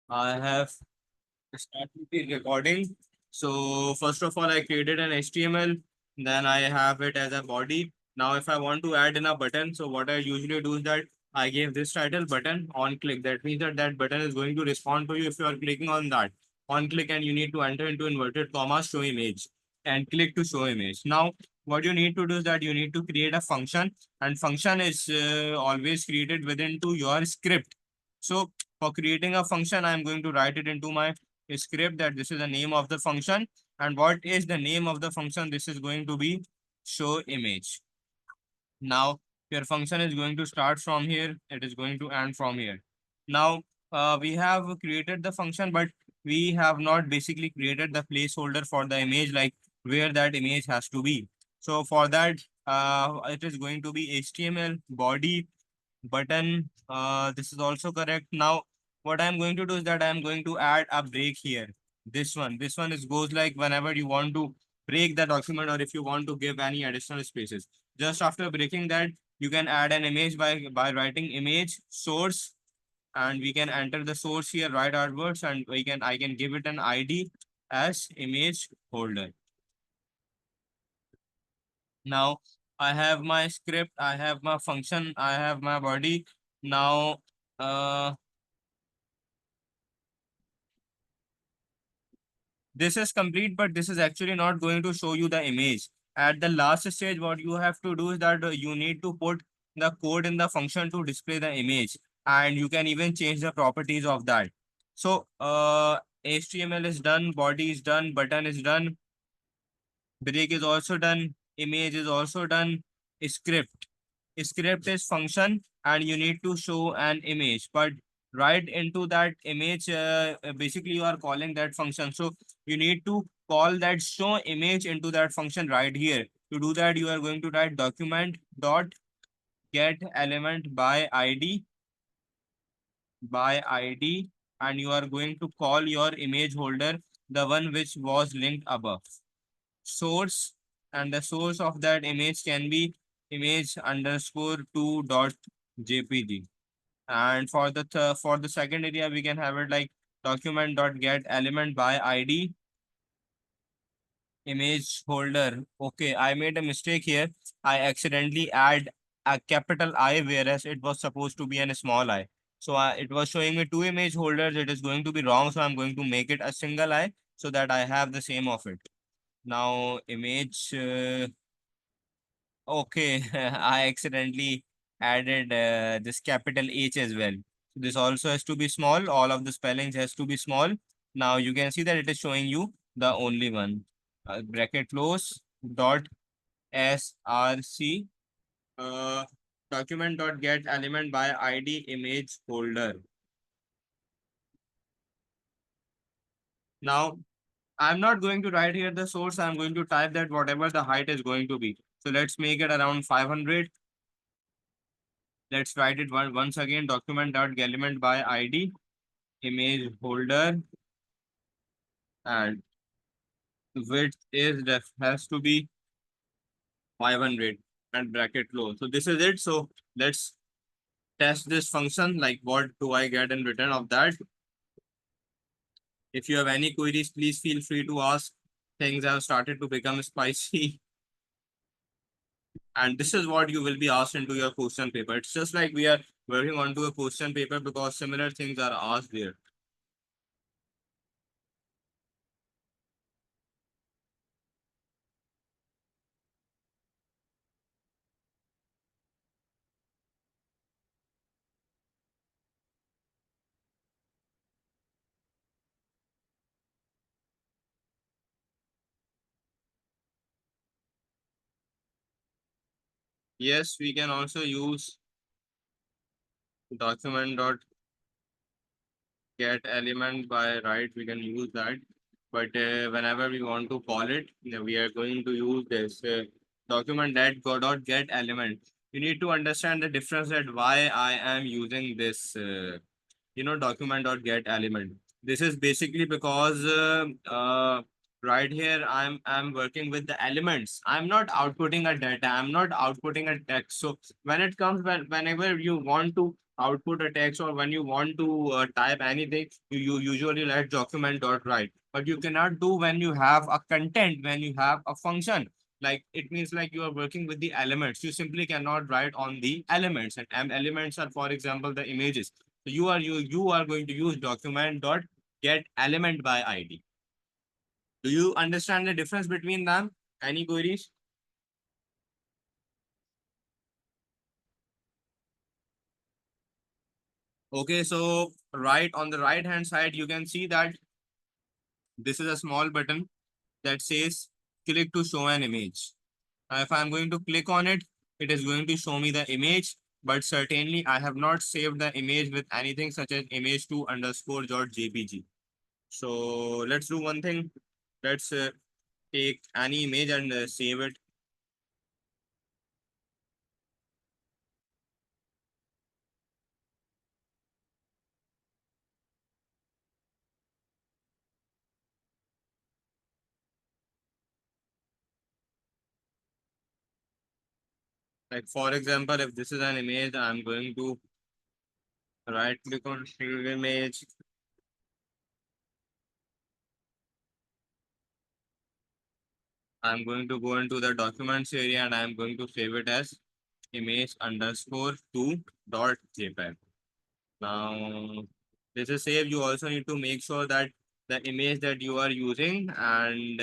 I have started the recording. So first of all, I created an HTML, then I have it as a body. Now, if I want to add in a button, so what I usually do is that I give this title button on click. That means that that button is going to respond to you if you are clicking on that on click, and you need to enter into inverted commas show image and click to show image. Now, what you need to do is that you need to create a function, and function is always created within to your script. So for creating a function, I'm going to write it into my script that this is the name of the function. And what is the name of the function? This is going to be show image. Now, your function is going to start from here. It is going to end from here. Now, we have created the function, but we have not basically created the placeholder for the image, like where that image has to be. So for that, it is going to be HTML body button. This is also correct. Now, what I'm going to do is that I'm going to add a break here. This one is goes like whenever you want to break the document, or if you want to give any additional spaces. Just after breaking that, you can add an image by writing image source, and we can enter the source here, write our words, and I can give it an ID as image holder. Now I have my script, I have my function, I have my body. Now this is complete, but this is actually not going to show you the image. At the last stage, what you have to do is that you need to put the code in the function to display the image, and you can even change the properties of that. So HTML is done, body is done, button is done, break is also done, image is also done, script. Script is function, and you need to show an image, but right into that image, basically you are calling that function. So you need to call that show image into that function right here. To do that, you are going to write document dot get element by id, and you are going to call your image holder, the one which was linked above. Source, and the source of that image can be image underscore 2 dot jpg. And for the for the second area, we can have it like document dot get element by id image holder. Okay, I made a mistake here. I accidentally add a capital I, whereas it was supposed to be a small I. So it was showing me two image holders. It is going to be wrong, so I'm going to make it a single I so that I have the same of it. Now image. Okay, I accidentally added this capital H as well. So this also has to be small. All of the spellings has to be small. Now you can see that it is showing you the only one. Bracket close dot src document dot get element by id image holder. Now I'm not going to write here the source. I'm going to type that whatever the height is going to be. So let's make it around 500. Let's write it once again. Document dot element by id image holder, and width is has to be 500 and bracket close. So this is it. So let's test this function. Like, what do I get in return of that? If you have any queries, please feel free to ask. Things have started to become spicy. And this is what you will be asked into your question paper. It's just like we are working onto a question paper because similar things are asked there. Yes, we can also use document dot get element by right. We can use that, but whenever we want to call it, we are going to use this document that go dot get element. You need to understand the difference, that why I am using this document dot get element. This is basically because right here I'm working with the elements. I'm not outputting a data, I'm not outputting a text. So when it comes, whenever you want to output a text, or when you want to type anything, you usually write document dot write. But you cannot do when you have a content, when you have a function. Like it means like you are working with the elements. You simply cannot write on the elements, and elements are, for example, the images. So you are going to use document dot get element by ID. Do you understand the difference between them? Any queries? Okay, so right on the right hand side, you can see that this is a small button that says click to show an image. If I'm going to click on it, it is going to show me the image, but certainly I have not saved the image with anything such as image2 underscore dot jpg. So let's do one thing. Let's take any image and save it. Like for example, if this is an image, I'm going to right click on save image. I'm going to go into the documents area and I'm going to save it as image underscore 2 dot jpeg. Now, this is saved. You also need to make sure that the image that you are using and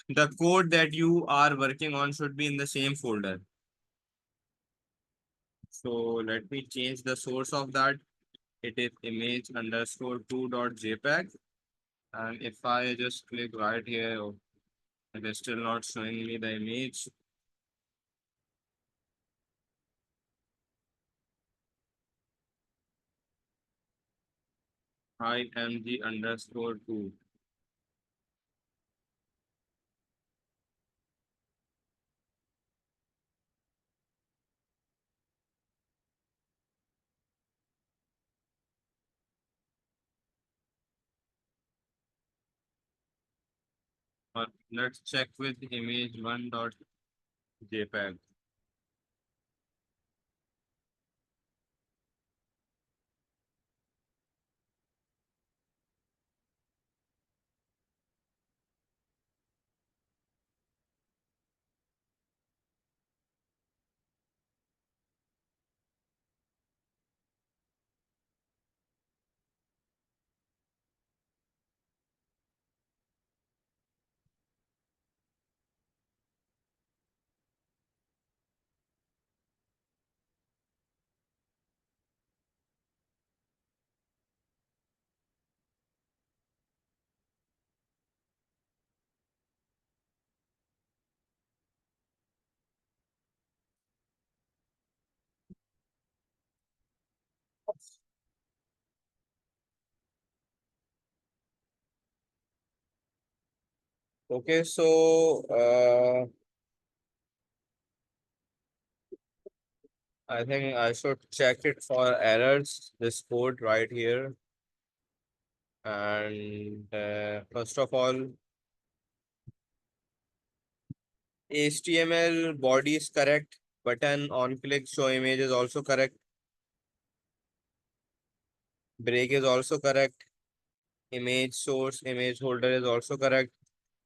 the code that you are working on should be in the same folder. So let me change the source of that. It is image underscore 2 dot jpeg. And if I just click right here, oh, it is still not showing me the image. img underscore 2. Or let's check with image 1 dot jpeg. Okay, so I think I should check it for errors, this code right here. And first of all, HTML body is correct. Button on click show image is also correct. Break is also correct. Image source, image holder is also correct.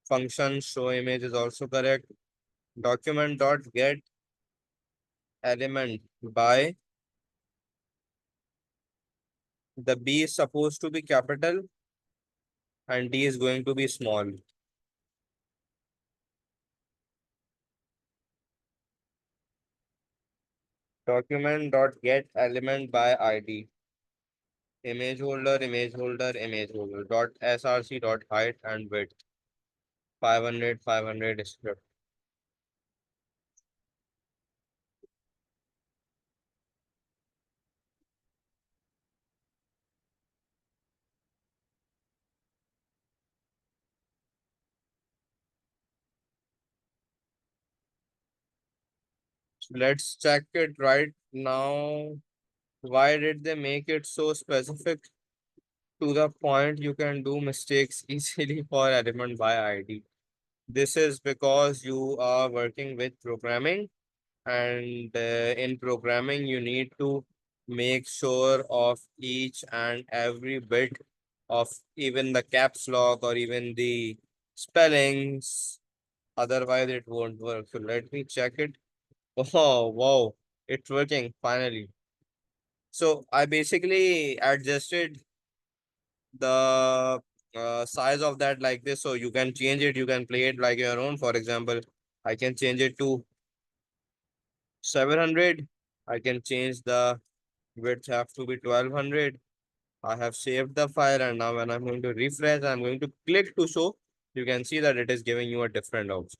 Function show image is also correct. Document dot get element by the B is supposed to be capital and D is going to be small. Document dot get element by ID. Image holder, image holder, image holder. Dot src dot height and width. 500, 500 script. Let's check it right now. Why did they make it so specific to the point you can do mistakes easily for element by ID? This is because you are working with programming And in programming, you need to make sure of each and every bit of even the caps lock or even the spellings. Otherwise, it won't work. So let me check it. Oh, wow. It's working finally. So I basically adjusted the size of that like this. So you can change it. You can play it like your own. For example, I can change it to 700. I can change the width have to be 1200. I have saved the file, and now when I'm going to refresh, I'm going to click to show. You can see that it is giving you a different option.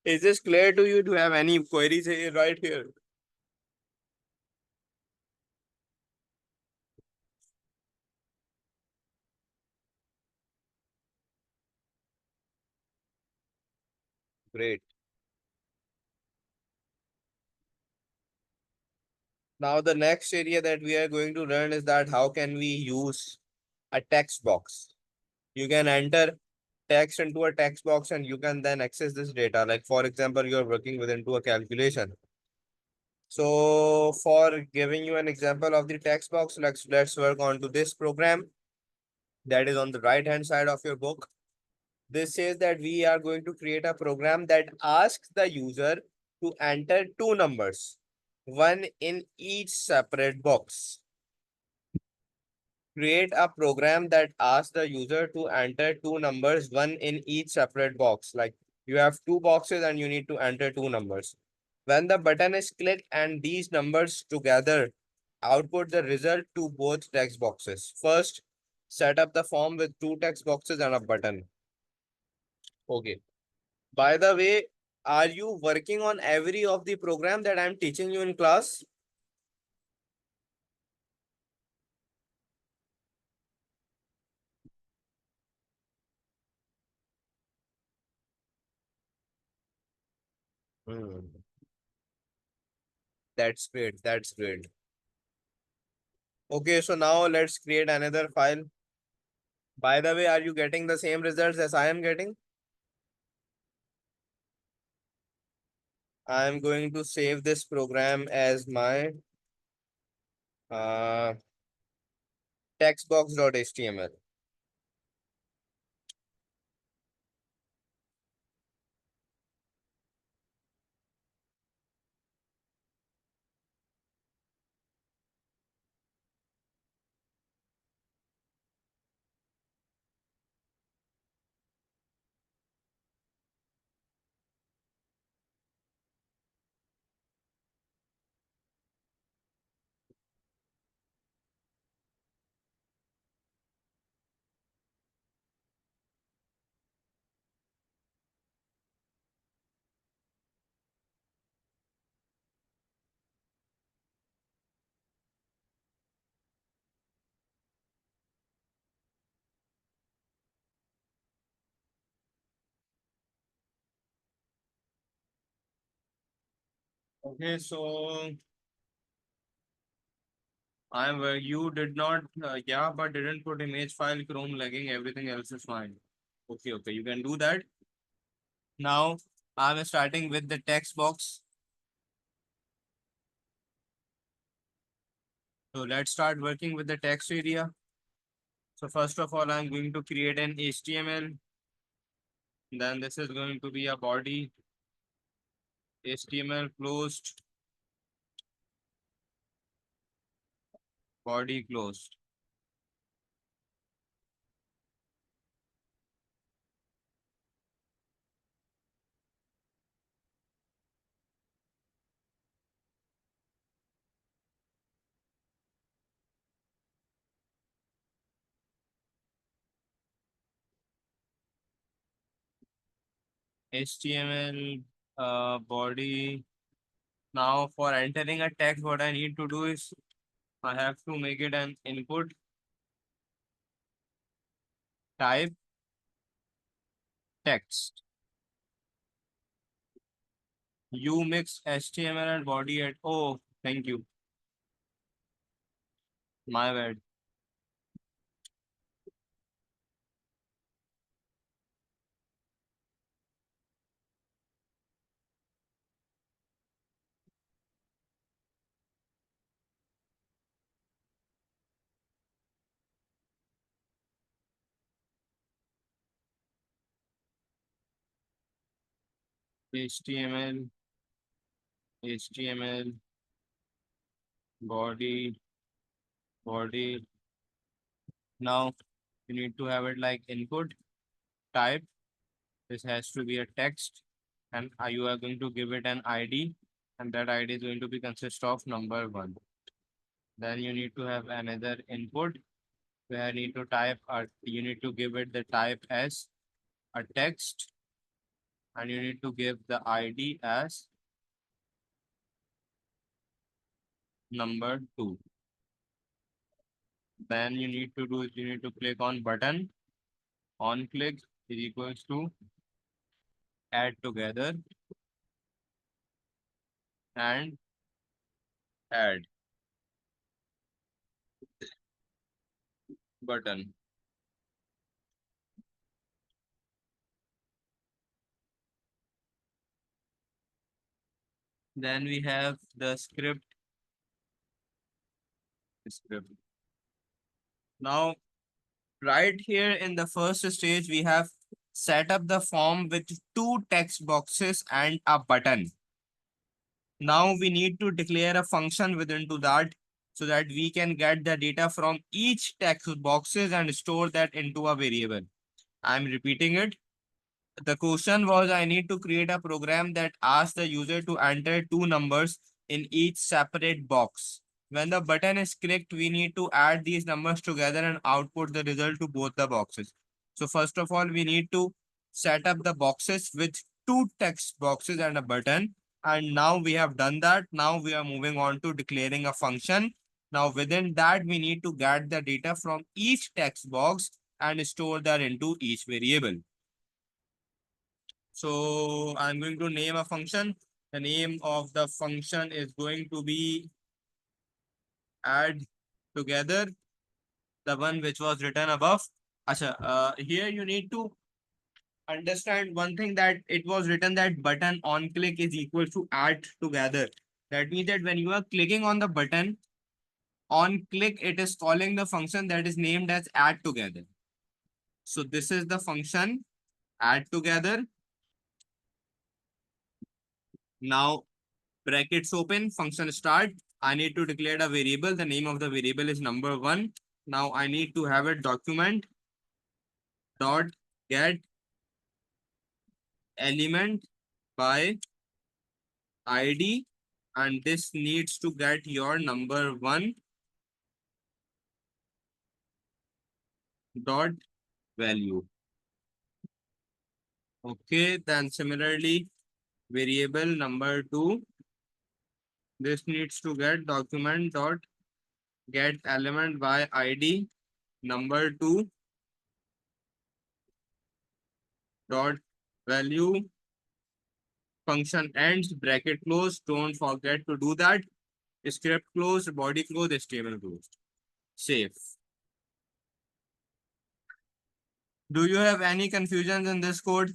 Is this clear to you? Do you have any queries here, right here? Great. Now the next area that we are going to learn is that how can we use a text box. You can enter text into a text box and you can then access this data. Like for example, you're working with into a calculation. So for giving you an example of the text box, let's work on to this program that is on the right hand side of your book. This says that we are going to create a program that asks the user to enter two numbers, one in each separate box. Create a program that asks the user to enter two numbers, one in each separate box. Like you have two boxes and you need to enter two numbers. When the button is clicked and these numbers together output the result to both text boxes. First, set up the form with two text boxes and a button. Okay. By the way, are you working on every of the program that I'm teaching you in class? Hmm. That's great. That's great. Okay, so now let's create another file. By the way, are you getting the same results as I am getting? I am going to save this program as my uh, textbox.html. Okay, so I'm where you did not, yeah, but didn't put image file, Chrome lagging, everything else is fine. Okay, okay, you can do that. Now I'm starting with the text box. So let's start working with the text area. So first of all, I'm going to create an HTML. Then this is going to be a body, HTML closed, body closed. HTML body. Now for entering a text, what I need to do is I have to make it an input type text. You mix HTML and body at, oh, thank you. My bad. HTML, HTML, body, body. Now you need to have it like input type. This has to be a text, and you are going to give it an ID, and that ID is going to be consist of number one. Then you need to have another input where you need to give it the type as a text, and you need to give the ID as number two. Then you need to click on button. On click is equals to add together and add button. Then we have the script. Now, right here in the first stage, we have set up the form with two text boxes and a button. Now we need to declare a function within to that so that we can get the data from each text boxes and store that into a variable. I'm repeating it. The question was I need to create a program that asks the user to enter two numbers in each separate box. When the button is clicked, we need to add these numbers together and output the result to both the boxes. So first of all, we need to set up the boxes with two text boxes and a button. And now we have done that. Now we are moving on to declaring a function. Now within that, we need to get the data from each text box and store that into each variable. So I'm going to name a function. The name of the function is going to be add together, the one which was written above. Acha, here you need to understand one thing that it was written that button on click is equal to add together. That means that when you are clicking on the button on click, it is calling the function that is named as add together. So this is the function add together. Now brackets open, function start. I need to declare a variable. The name of the variable is number one. Now I need to have a document dot get element by ID, and this needs to get your number one dot value. Okay, then similarly, variable number two, this needs to get document dot get element by ID number two dot value. Function ends, bracket close. Don't forget to do that. Script close, body close, HTML close. Save. Do you have any confusions in this code?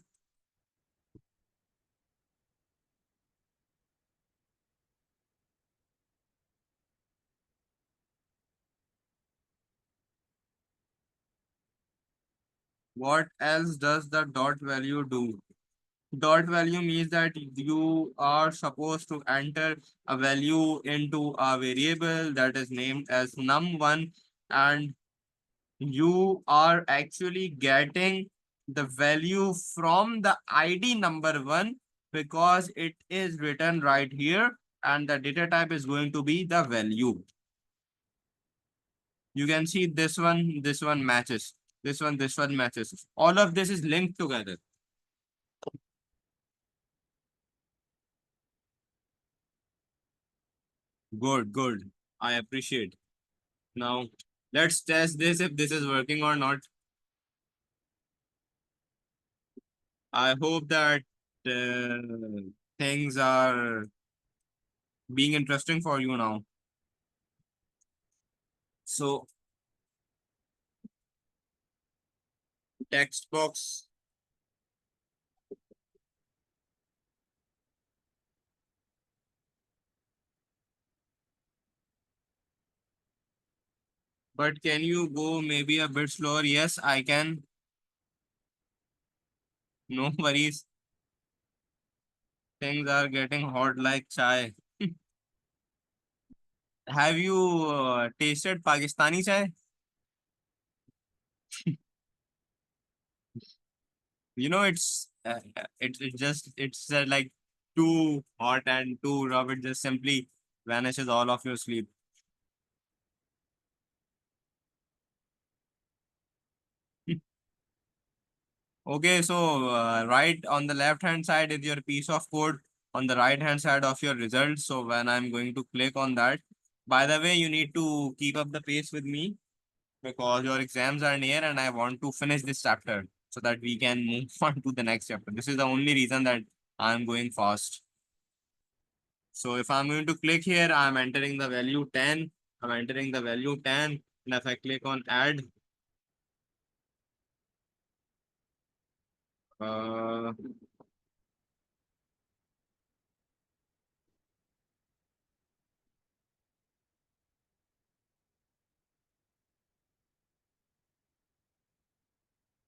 What else does the dot value do? Dot value means that you are supposed to enter a value into a variable that is named as num1, and you are actually getting the value from the ID number one because it is written right here, and the data type is going to be the value. You can see this one matches, this one matches. All of this is linked together. Good, good. I appreciate. Now, let's test this if this is working or not. I hope that things are being interesting for you now. So, text box, but can you go maybe a bit slower? Yes, I can. No worries. Things are getting hot like chai. Have you tasted Pakistani chai? It's like too hot and too rough. It just simply vanishes all of your sleep. Okay, so right on the left hand side is your piece of code. On the right hand side of your results. So when I'm going to click on that, by the way, you need to keep up the pace with me because your exams are near and I want to finish this chapter so that we can move on to the next chapter. This is the only reason that I'm going fast. So if I'm going to click here, I'm entering the value 10. I'm entering the value 10. And if I click on add, uh,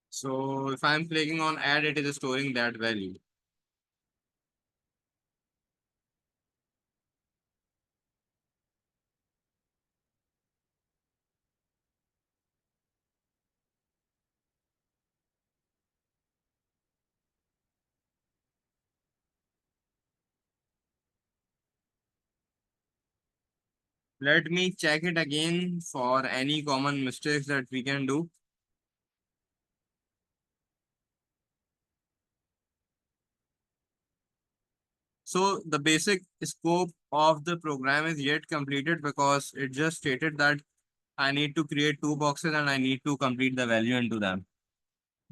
so if I'm clicking on add, it is storing that value. Let me check it again for any common mistakes that we can do. So the basic scope of the program is yet completed because it just stated that I need to create two boxes and I need to complete the value into them.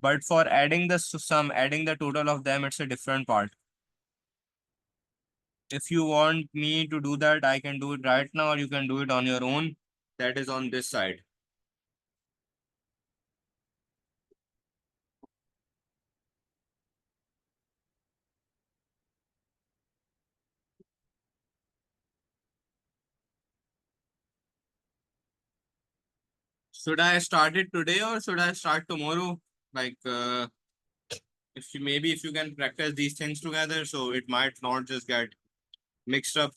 But for adding the sum, adding the total of them, it's a different part. If you want me to do that, I can do it right now, or you can do it on your own. That is on this side. Should I start it today or should I start tomorrow? Like, maybe if you can practice these things together, so it might not just get mixed up.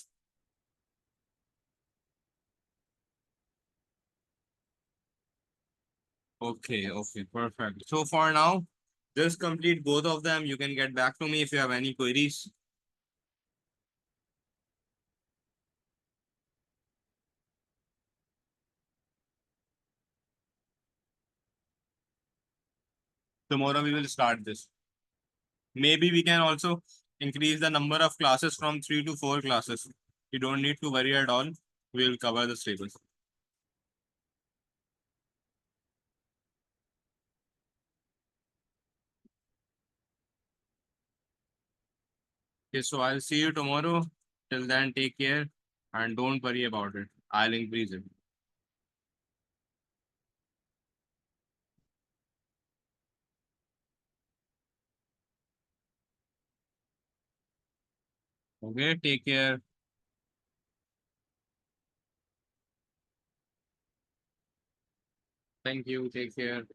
Okay, okay, perfect. So for now, just complete both of them. You can get back to me if you have any queries. Tomorrow we will start this. Maybe we can also increase the number of classes from 3 to 4 classes. You don't need to worry at all. We'll cover the syllabus. Okay, so I'll see you tomorrow. Till then, take care and don't worry about it. I'll increase it. Okay, take care. Thank you. Take care.